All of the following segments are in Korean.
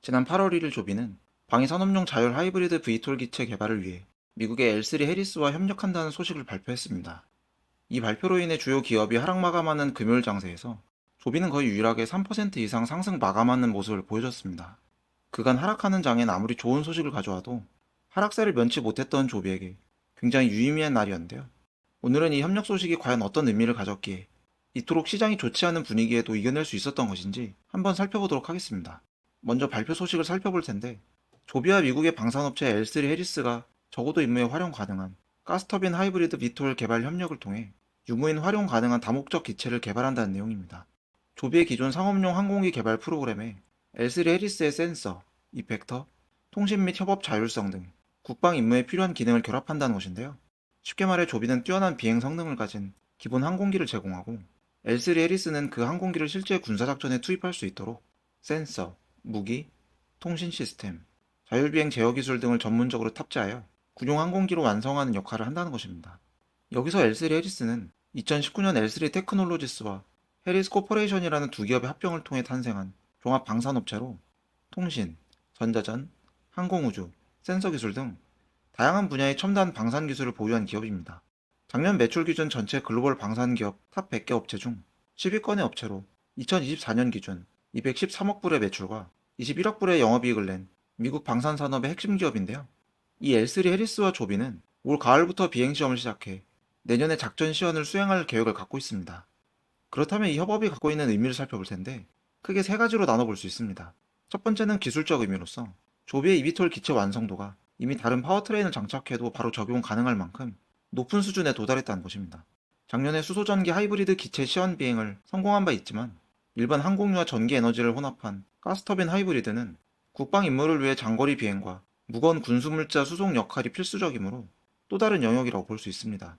지난 8월 1일 조비는 방위 산업용 자율 하이브리드 VTOL 기체 개발을 위해 미국의 L3 해리스와 협력한다는 소식을 발표했습니다. 이 발표로 인해 주요 기업이 하락 마감하는 금요일 장세에서 조비는 거의 유일하게 3% 이상 상승 마감하는 모습을 보여줬습니다. 그간 하락하는 장엔 아무리 좋은 소식을 가져와도 하락세를 면치 못했던 조비에게 굉장히 유의미한 날이었는데요. 오늘은 이 협력 소식이 과연 어떤 의미를 가졌기에 이토록 시장이 좋지 않은 분위기에도 이겨낼 수 있었던 것인지 한번 살펴보도록 하겠습니다. 먼저 발표 소식을 살펴볼 텐데, 조비와 미국의 방산업체 L3 해리스가 적어도 임무에 활용 가능한 가스터빈 하이브리드 비톨 개발 협력을 통해 유무인 활용 가능한 다목적 기체를 개발한다는 내용입니다. 조비의 기존 상업용 항공기 개발 프로그램에 L3 해리스의 센서, 이펙터, 통신 및 협업 자율성 등 국방 임무에 필요한 기능을 결합한다는 것인데요. 쉽게 말해 조비는 뛰어난 비행 성능을 가진 기본 항공기를 제공하고, L3 해리스는 그 항공기를 실제 군사작전에 투입할 수 있도록 센서, 무기, 통신 시스템, 자율비행 제어 기술 등을 전문적으로 탑재하여 군용 항공기로 완성하는 역할을 한다는 것입니다. 여기서 L3 해리스는 2019년 L3 테크놀로지스와 해리스 코퍼레이션이라는 두 기업의 합병을 통해 탄생한 종합 방산업체로 통신, 전자전, 항공우주, 센서 기술 등 다양한 분야의 첨단 방산 기술을 보유한 기업입니다. 작년 매출 기준 전체 글로벌 방산 기업 탑 100개 업체 중 10위권의 업체로 2024년 기준 213억 불의 매출과 21억 불의 영업이익을 낸 미국 방산산업의 핵심 기업인데요. 이 L3 해리스와 조비는 올 가을부터 비행시험을 시작해 내년에 작전 시연을 수행할 계획을 갖고 있습니다. 그렇다면 이 협업이 갖고 있는 의미를 살펴볼 텐데, 크게 세 가지로 나눠볼 수 있습니다. 첫 번째는 기술적 의미로서 조비의 이비톨 기체 완성도가 이미 다른 파워트레인을 장착해도 바로 적용 가능할 만큼 높은 수준에 도달했다는 것입니다. 작년에 수소전기 하이브리드 기체 시연 비행을 성공한 바 있지만, 일반 항공유와 전기 에너지를 혼합한 가스터빈 하이브리드는 국방 임무를 위해 장거리 비행과 무거운 군수물자 수송 역할이 필수적이므로 또 다른 영역이라고 볼 수 있습니다.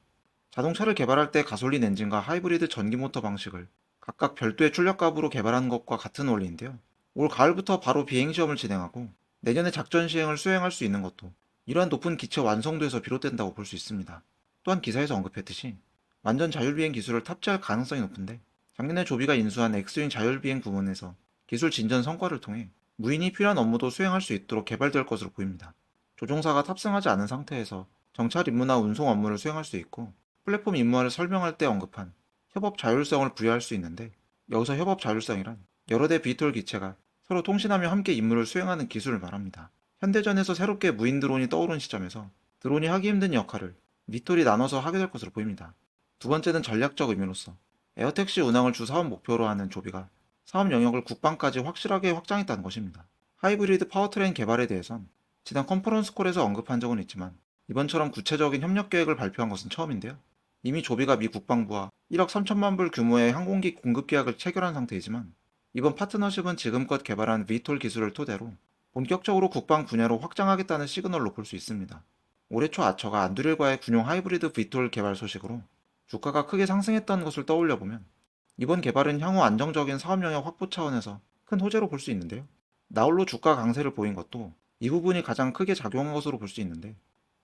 자동차를 개발할 때 가솔린 엔진과 하이브리드 전기 모터 방식을 각각 별도의 출력값으로 개발한 것과 같은 원리인데요. 올 가을부터 바로 비행 시험을 진행하고 내년에 작전 시행을 수행할 수 있는 것도 이러한 높은 기체 완성도에서 비롯된다고 볼 수 있습니다. 또한 기사에서 언급했듯이 완전 자율비행 기술을 탑재할 가능성이 높은데, 작년에 조비가 인수한 엑스윙 자율비행 부문에서 기술 진전 성과를 통해 무인이 필요한 업무도 수행할 수 있도록 개발될 것으로 보입니다. 조종사가 탑승하지 않은 상태에서 정찰 임무나 운송 업무를 수행할 수 있고, 플랫폼 임무화를 설명할 때 언급한 협업 자율성을 부여할 수 있는데, 여기서 협업 자율성이란 여러 대 비톨 기체가 서로 통신하며 함께 임무를 수행하는 기술을 말합니다. 현대전에서 새롭게 무인 드론이 떠오른 시점에서 드론이 하기 힘든 역할을 비톨이 나눠서 하게 될 것으로 보입니다. 두 번째는 전략적 의미로서 에어택시 운항을 주 사업 목표로 하는 조비가 사업 영역을 국방까지 확실하게 확장했다는 것입니다. 하이브리드 파워트레인 개발에 대해선 지난 컨퍼런스 콜에서 언급한 적은 있지만, 이번처럼 구체적인 협력 계획을 발표한 것은 처음인데요. 이미 조비가 미 국방부와 1억 3천만 불 규모의 항공기 공급 계약을 체결한 상태이지만, 이번 파트너십은 지금껏 개발한 VTOL 기술을 토대로 본격적으로 국방 분야로 확장하겠다는 시그널로 볼 수 있습니다. 올해 초 아처가 안드릴과의 군용 하이브리드 VTOL 개발 소식으로 주가가 크게 상승했던 것을 떠올려 보면, 이번 개발은 향후 안정적인 사업 영역 확보 차원에서 큰 호재로 볼 수 있는데요. 나홀로 주가 강세를 보인 것도 이 부분이 가장 크게 작용한 것으로 볼 수 있는데,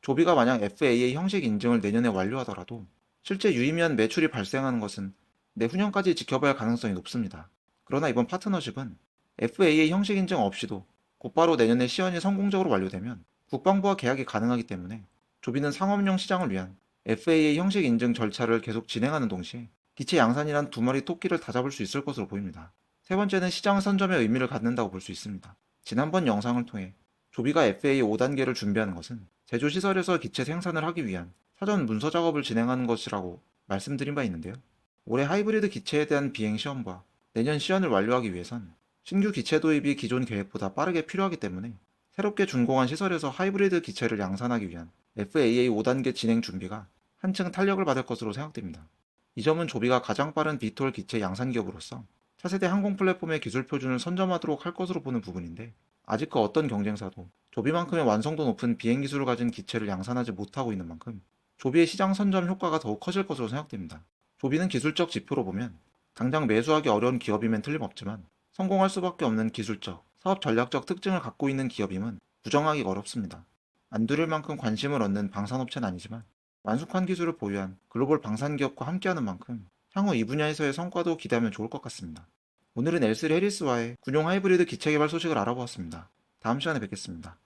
조비가 만약 FAA 형식 인증을 내년에 완료하더라도 실제 유의미한 매출이 발생하는 것은 내후년까지 지켜봐야 할 가능성이 높습니다. 그러나 이번 파트너십은 FAA 형식 인증 없이도 곧바로 내년에 시연이 성공적으로 완료되면 국방부와 계약이 가능하기 때문에, 조비는 상업용 시장을 위한 FAA 형식 인증 절차를 계속 진행하는 동시에 기체 양산이란 두 마리 토끼를 다 잡을 수 있을 것으로 보입니다. 세 번째는 시장 선점의 의미를 갖는다고 볼 수 있습니다. 지난번 영상을 통해 조비가 FAA 5단계를 준비하는 것은 제조시설에서 기체 생산을 하기 위한 사전 문서 작업을 진행하는 것이라고 말씀드린 바 있는데요. 올해 하이브리드 기체에 대한 비행 시험과 내년 시연을 완료하기 위해선 신규 기체 도입이 기존 계획보다 빠르게 필요하기 때문에, 새롭게 준공한 시설에서 하이브리드 기체를 양산하기 위한 FAA 5단계 진행 준비가 한층 탄력을 받을 것으로 생각됩니다. 이 점은 조비가 가장 빠른 비톨 기체 양산 기업으로서 차세대 항공 플랫폼의 기술 표준을 선점하도록 할 것으로 보는 부분인데, 아직 그 어떤 경쟁사도 조비만큼의 완성도 높은 비행 기술을 가진 기체를 양산하지 못하고 있는 만큼 조비의 시장 선점 효과가 더욱 커질 것으로 생각됩니다. 조비는 기술적 지표로 보면 당장 매수하기 어려운 기업이면 틀림없지만, 성공할 수밖에 없는 기술적, 사업 전략적 특징을 갖고 있는 기업임은 부정하기 어렵습니다. 안두릴 만큼 관심을 얻는 방산업체는 아니지만, 완숙한 기술을 보유한 글로벌 방산기업과 함께하는 만큼 향후 이 분야에서의 성과도 기대하면 좋을 것 같습니다. 오늘은 L3 해리스와의 군용 하이브리드 기체 개발 소식을 알아보았습니다. 다음 시간에 뵙겠습니다.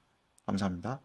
감사합니다.